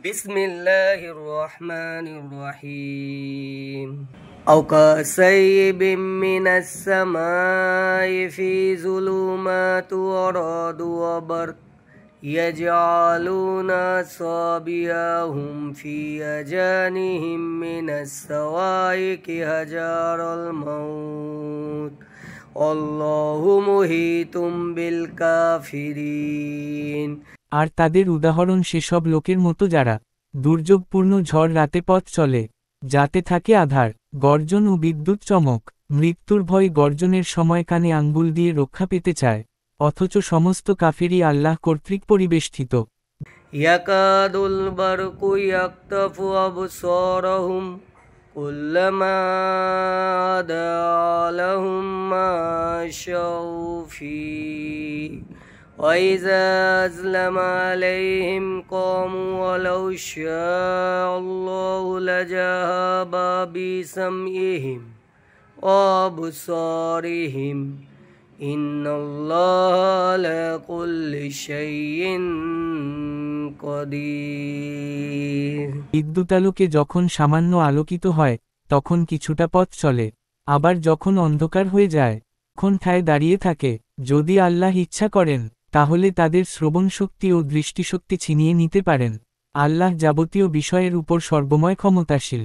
بسم الله الرحمن الرحيم أو كصيب من السماء في ظلمات ورعد وبرق يجعلون أصابعهم في آذانهم من الصواعق حذر الموت والله محيط بالكافرين। আর তাদের উদাহরণ সেসব লোকের মতো যারা দুর্যোগপূর্ণ ঝড় রাতে পথ চলে, যাতে থাকে আঁধার, গর্জন ও বিদ্যুৎ চমক, মৃত্যুর ভয় গর্জনের সময় কানে আঙ্গুল দিয়ে রক্ষা পেতে চায়, অথচ সমস্ত কাফিরই আল্লাহ কর্তৃক পরিবেষ্টিত। ইয়াকাদুল বারকু ইয়াকতাফু আবসারহুম কুল্লামা আদালাহুম মাশাউ ফি وإذا أظلم عليهم قاموا ولو شاء الله لذهب بسمعهم وأبصارهم إن الله على كل شيء قدير। বিদ্যুতালোকে যখন সামান্য আলোকিত হয় তখন কিছুটা পথ চলে, আবার যখন অন্ধকার হয়ে যায় তখন ঠায় দাঁড়িয়ে থাকে। যদি আল্লাহ ইচ্ছা করেন তাহলে তাদের শ্রবণশক্তি ও দৃষ্টিশক্তি ছিনিয়ে নিতে পারেন। আল্লাহ যাবতীয় বিষয়ের উপর সর্বময় ক্ষমতাশীল।